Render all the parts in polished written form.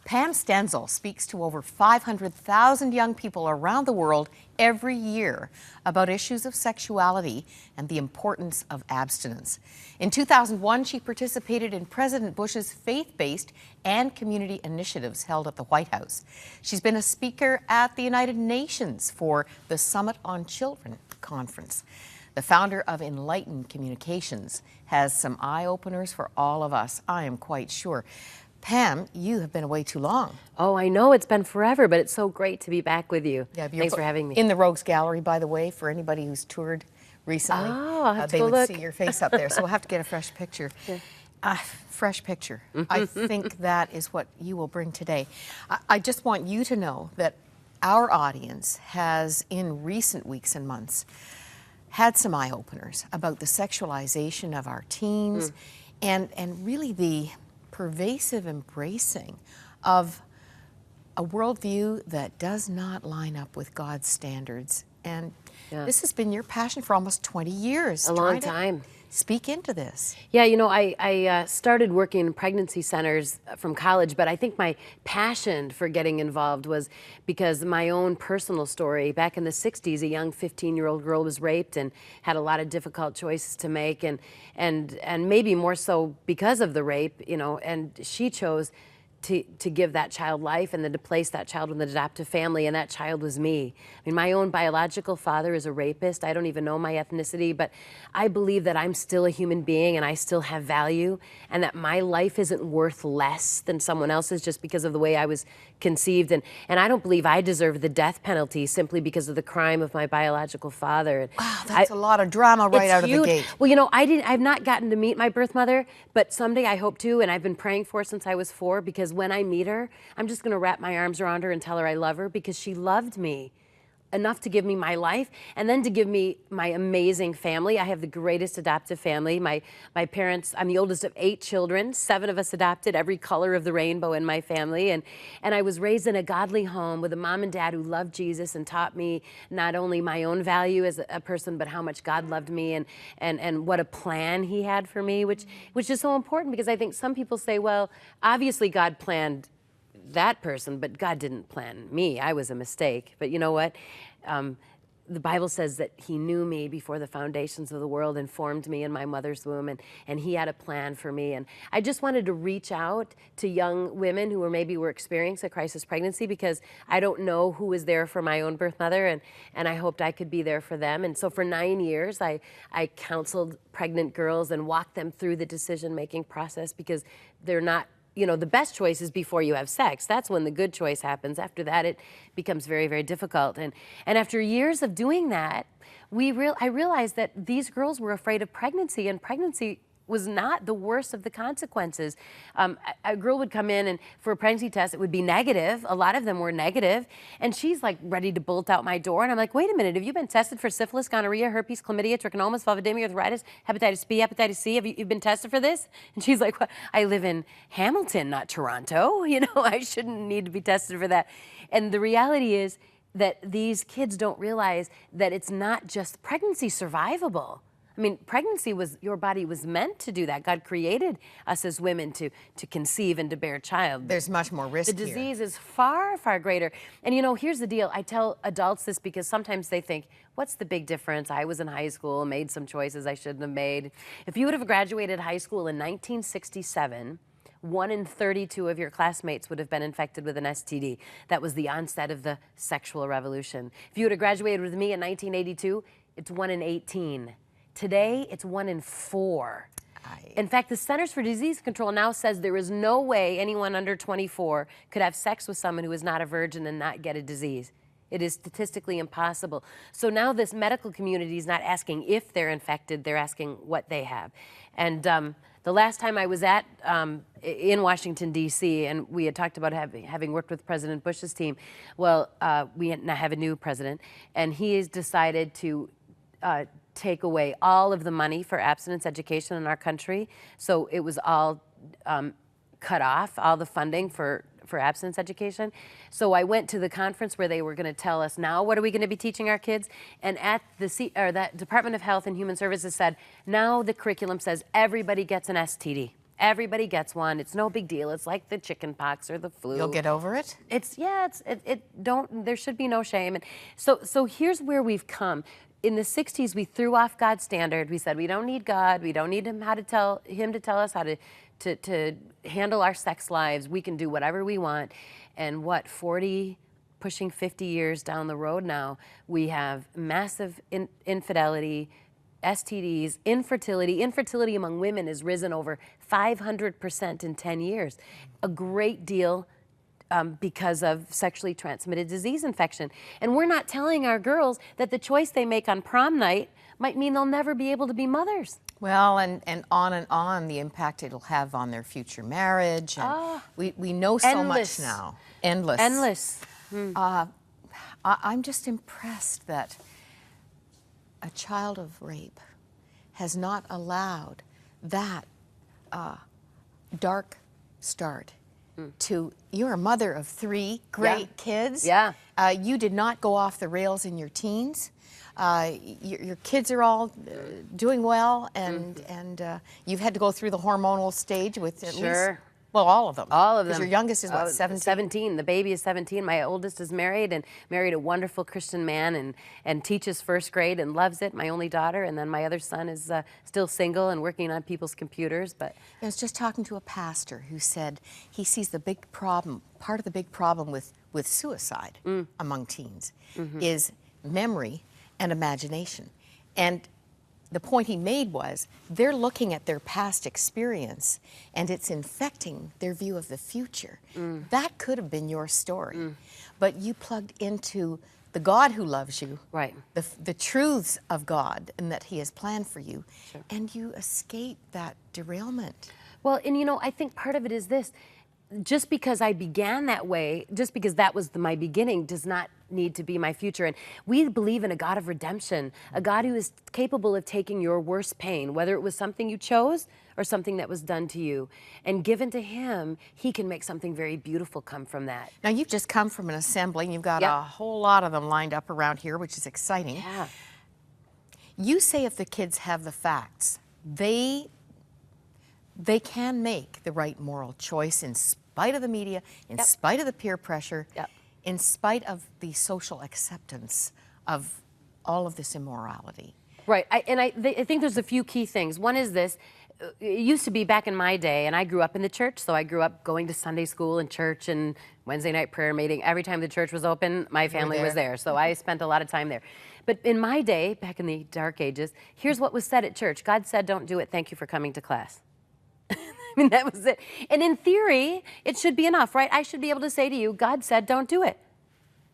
Pam Stenzel speaks to over 500,000 young people around the world every year about issues of sexuality and the importance of abstinence. In 2001, she participated in President Bush's faith-based and community initiatives held at the White House. She's been a speaker at the United Nations for the Summit on Children conference. The founder of ENLIGHTEN Communications has some eye-openers for all of us, I am quite sure. Pam, you have been away too long. Oh, I know, it's been forever, but it's so great to be back with you. Yeah, Thanks for having me. In the Rogues Gallery, by the way, for anybody who's toured recently. Oh, I'll have to they go would look. see your face up there, so we'll have to get a fresh picture. Yeah. Fresh picture. I think that is what you will bring today. I just want you to know that our audience has, in recent weeks and months, had some eye-openers about the sexualization of our teens and really the pervasive embracing of a worldview that does not line up with God's standards. And this has been your passion for almost 20 years. A long time. Speak into this. Yeah, you know, I started working in pregnancy centers from college, but I think my passion for getting involved was because my own personal story. Back in the 60s, a young 15-year-old girl was raped and had a lot of difficult choices to make, and maybe more so because of the rape, you know, and she chose to give that child life and then to place that child with an adoptive family, and that child was me. I mean, my own biological father is a rapist. I don't even know my ethnicity, but I believe that I'm still a human being and I still have value, and that my life isn't worth less than someone else's just because of the way I was conceived. And I don't believe I deserve the death penalty simply because of the crime of my biological father. Wow, that's a lot of drama right out of the gate. Well, you know, I've not gotten to meet my birth mother, but someday I hope to, and I've been praying for her since I was 4, because when I meet her, I'm just going to wrap my arms around her and tell her I love her, because she loved me enough to give me my life and then to give me my amazing family. I have the greatest adoptive family. My parents, I'm the oldest of 8 children. 7 of us adopted, every color of the rainbow in my family. And I was raised in a godly home with a mom and dad who loved Jesus and taught me not only my own value as a person, but how much God loved me and what a plan he had for me, which is so important, because I think some people say, well, obviously God planned that person, but God didn't plan me. I was a mistake. But you know what? The Bible says that he knew me before the foundations of the world and formed me in my mother's womb, and he had a plan for me. And I just wanted to reach out to young women who were experiencing a crisis pregnancy, because I don't know who was there for my own birth mother, and I hoped I could be there for them. And so for 9 years, I counseled pregnant girls and walked them through the decision-making process, because they're not, you know, the best choice is before you have sex. That's when the good choice happens. After that, it becomes very, very difficult. And after years of doing that, I realized that these girls were afraid of pregnancy, and pregnancy was not the worst of the consequences. A girl would come in, and for a pregnancy test, it would be negative. A lot of them were negative, and she's like ready to bolt out my door. And I'm like, wait a minute, have you been tested for syphilis, gonorrhea, herpes, chlamydia, trichomonas, vulvodynia, arthritis, hepatitis B, hepatitis C? Have you been tested for this? And she's like, well, I live in Hamilton, not Toronto. You know, I shouldn't need to be tested for that. And the reality is that these kids don't realize that it's not just pregnancy survivable. I mean, pregnancy your body was meant to do that. God created us as women to conceive and to bear a child. There's much more risk here. The disease is far, far greater. And you know, here's the deal. I tell adults this because sometimes they think, what's the big difference? I was in high school, made some choices I shouldn't have made. If you would have graduated high school in 1967, 1 in 32 of your classmates would have been infected with an STD. That was the onset of the sexual revolution. If you would have graduated with me in 1982, it's 1 in 18. Today, it's 1 in 4. In fact, the Centers for Disease Control now says there is no way anyone under 24 could have sex with someone who is not a virgin and not get a disease. It is statistically impossible. So now this medical community is not asking if they're infected, they're asking what they have. And the last time I was in Washington, D.C., and we had talked about having worked with President Bush's team, well, we now have a new president, and he has decided to take away all of the money for abstinence education in our country. So it was all cut off, all the funding for abstinence education. So I went to the conference where they were going to tell us, now what are we going to be teaching our kids? And at that Department of Health and Human Services said, now the curriculum says everybody gets an STD. Everybody gets one. It's no big deal. It's like the chicken pox or the flu. You'll get over it? There should be no shame. And so here's where we've come. In the 60s, we threw off God's standard. We said, we don't need God. We don't need him to tell us how to handle our sex lives. We can do whatever we want. And 40, pushing 50 years down the road now, we have massive infidelity, STDs, infertility. Infertility among women has risen over 500% in 10 years. A great deal because of sexually transmitted disease infection. And we're not telling our girls that the choice they make on prom night might mean they'll never be able to be mothers. Well, and on the impact it'll have on their future marriage. And we know so much now. Endless. I'm just impressed that a child of rape has not allowed that dark start to, you're a mother of 3 great kids. Yeah. You did not go off the rails in your teens. Your kids are all doing well, and you've had to go through the hormonal stage with at least, well, all of them. All of them. Because your youngest is what, 17? 17. The baby is 17. My oldest is married a wonderful Christian man and teaches first grade and loves it. My only daughter, and then my other son is still single and working on people's computers. But I was just talking to a pastor who said he sees the big problem, part of the big problem with suicide among teens is memory and imagination. And the point he made was they're looking at their past experience and it's infecting their view of the future. That could have been your story, but you plugged into the God who loves you, right? The truths of God and that he has planned for you, and you escape that derailment. Well, and I think part of it is this. Just because I began that way, just because that was my beginning, does not need to be my future. And we believe in a God of redemption, a God who is capable of taking your worst pain, whether it was something you chose or something that was done to you, and given to him, he can make something very beautiful come from that. Now, you've just come from an assembly, and you've got a whole lot of them lined up around here, which is exciting. Yeah. You say if the kids have the facts, they can make the right moral choice in spite of the media, in spite of the peer pressure, in spite of the social acceptance of all of this immorality. Right, I think there's a few key things. One is this. It used to be back in my day, and I grew up in the church, so I grew up going to Sunday school and church and Wednesday night prayer meeting. Every time the church was open, my family was there, so I spent a lot of time there. But in my day, back in the dark ages, here's what was said at church. God said, don't do it, thank you for coming to class. I mean, that was it. And in theory, it should be enough, right? I should be able to say to you, God said, don't do it.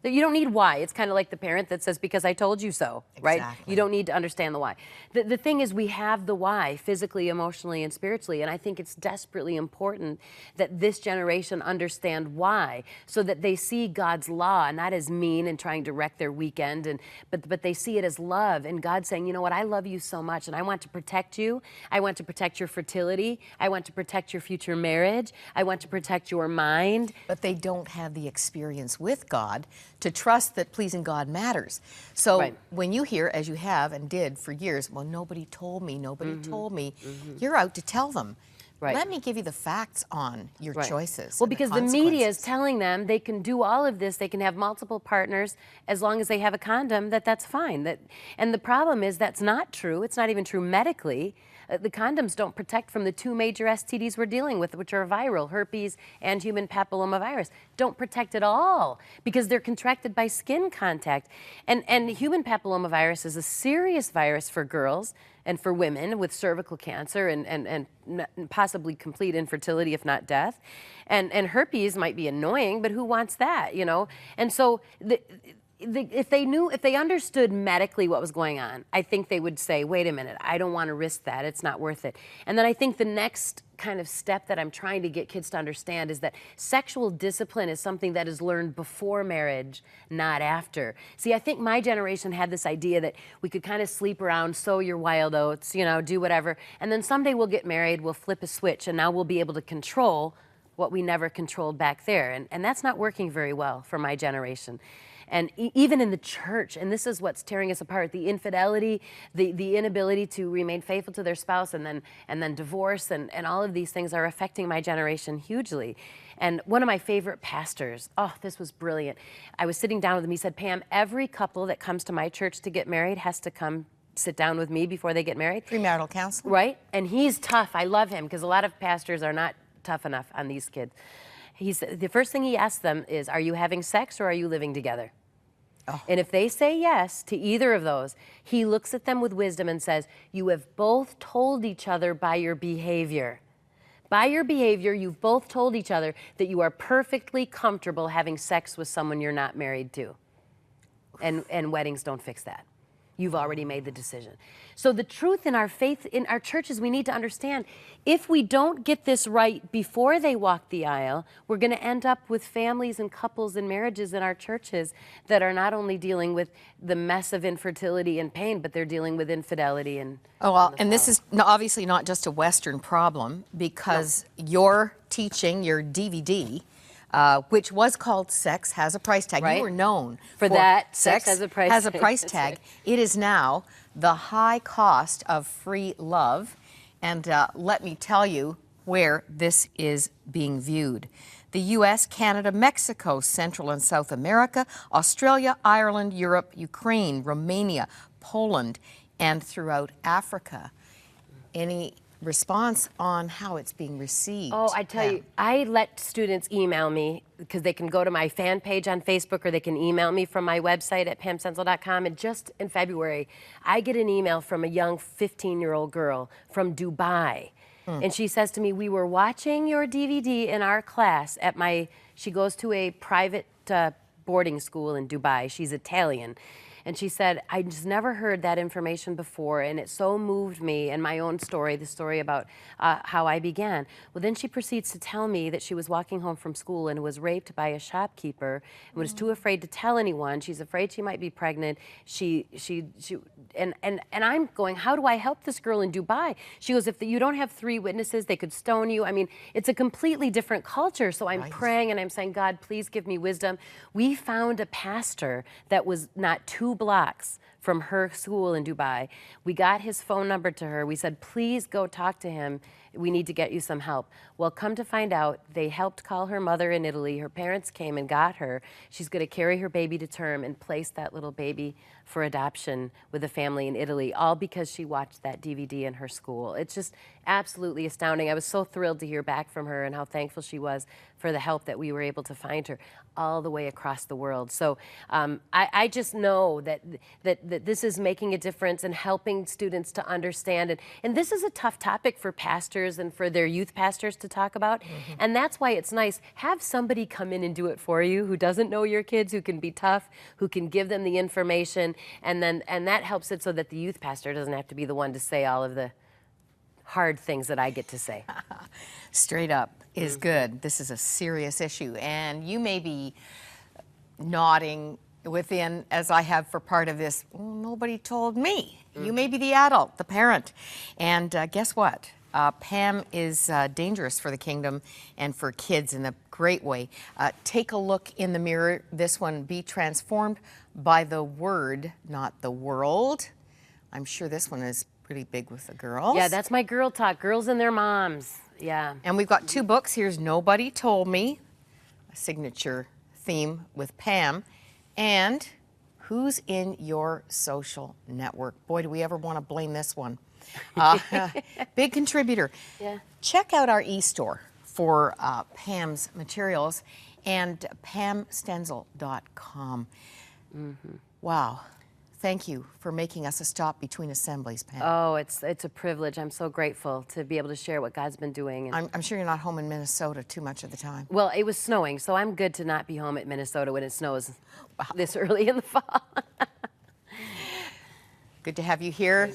You don't need why. It's kind of like the parent that says, because I told you so, right? Exactly. You don't need to understand the why. The thing is, we have the why, physically, emotionally, and spiritually, and I think it's desperately important that this generation understand why, so that they see God's law, not as mean and trying to wreck their weekend, but they see it as love, and God saying, you know what, I love you so much, and I want to protect you. I want to protect your fertility. I want to protect your future marriage. I want to protect your mind. But they don't have the experience with God to trust that pleasing God matters. So when you hear, as you have and did for years, well, nobody told me, you're out to tell them. Let me give you the facts on your choices. Well, because the media is telling them they can do all of this, they can have multiple partners as long as they have a condom, that's fine. And the problem is that's not true. It's not even true medically. The condoms don't protect from the 2 major STDs we're dealing with, which are viral, herpes and human papillomavirus. Don't protect at all because they're contracted by skin contact. And human papillomavirus is a serious virus for girls and for women with cervical cancer and possibly complete infertility, if not death. And herpes might be annoying, but who wants that, And so if they understood medically what was going on, I think they would say, wait a minute, I don't want to risk that. It's not worth it. And then I think the next kind of step that I'm trying to get kids to understand is that sexual discipline is something that is learned before marriage, not after. See, I think my generation had this idea that we could kind of sleep around, sow your wild oats, do whatever, and then someday we'll get married, we'll flip a switch, and now we'll be able to control what we never controlled back there. And that's not working very well for my generation. And even in the church, and this is what's tearing us apart, the infidelity, the inability to remain faithful to their spouse, and then divorce, and all of these things are affecting my generation hugely. And one of my favorite pastors, oh, this was brilliant. I was sitting down with him. He said, Pam, every couple that comes to my church to get married has to come sit down with me before they get married. Premarital counseling. Right? And he's tough. I love him because a lot of pastors are not tough enough on these kids. He said, the first thing he asks them is, are you having sex or are you living together? Oh. And if they say yes to either of those, he looks at them with wisdom and says, you have both told each other by your behavior. By your behavior, you've both told each other that you are perfectly comfortable having sex with someone you're not married to. And weddings don't fix that. You've already made the decision. So the truth in our faith, in our churches, we need to understand, if we don't get this right before they walk the aisle, we're going to end up with families and couples and marriages in our churches that are not only dealing with the mess of infertility and pain, but they're dealing with infidelity and and this is obviously not just a Western problem, because your teaching, your DVD, which was called Sex Has a Price Tag. Right. You were known for that. Sex has a price tag. It is now The High Cost of Free Love. And let me tell you where this is being viewed. The U.S., Canada, Mexico, Central and South America, Australia, Ireland, Europe, Ukraine, Romania, Poland, and throughout Africa. Any response on how it's being received? Oh, I tell you, I let students email me because they can go to my fan page on Facebook or they can email me from my website at pamstenzel.com. And just in February, I get an email from a young 15-year-old girl from Dubai. And she says to me, we were watching your DVD in our class at she goes to a private boarding school in Dubai. She's Italian. And she said, I just never heard that information before, and it so moved me and my own story, the story about how I began. Well, then she proceeds to tell me that she was walking home from school and was raped by a shopkeeper and was too afraid to tell anyone. She's afraid she might be pregnant. And I'm going, how do I help this girl in Dubai? She goes, if you don't have 3 witnesses, they could stone you. I mean, it's a completely different culture. So I'm praying and I'm saying, God, please give me wisdom. We found a pastor that was not 2 blocks from her school in Dubai. We got his phone number to her. We said, please go talk to him. We need to get you some help. Well, come to find out, they helped call her mother in Italy. Her parents came and got her. She's going to carry her baby to term and place that little baby for adoption with a family in Italy, all because she watched that DVD in her school. It's just absolutely astounding. I was so thrilled to hear back from her and how thankful she was for the help that we were able to find her all the way across the world. So I just know that this is making a difference and helping students to understand. And this is a tough topic for pastors and for their youth pastors to talk about. And that's why it's nice. Have somebody come in and do it for you who doesn't know your kids, who can be tough, who can give them the information. And that helps it so that the youth pastor doesn't have to be the one to say all of the hard things that I get to say. Straight up is good. This is a serious issue. And you may be nodding within, as I have for part of this, well, nobody told me. You may be the adult, the parent. And guess what? Pam is dangerous for the kingdom and for kids in a great way. Take a look in the mirror. This one, be transformed by the word, not the world. I'm sure this one is pretty big with the girls. Yeah, that's my girl talk. Girls and their moms. Yeah. And we've got 2 books. Here's Nobody Told Me, a signature theme with Pam, and Who's in Your Social Network. Boy, do we ever want to blame this one. Big contributor. Yeah. Check out our e-store for Pam's materials and pamstenzel.com. Wow. Thank you for making us a stop between assemblies, Pam. Oh, it's a privilege. I'm so grateful to be able to share what God's been doing. I'm sure you're not home in Minnesota too much of the time. Well, it was snowing, so I'm good to not be home at Minnesota when it snows this early in the fall. Good to have you here.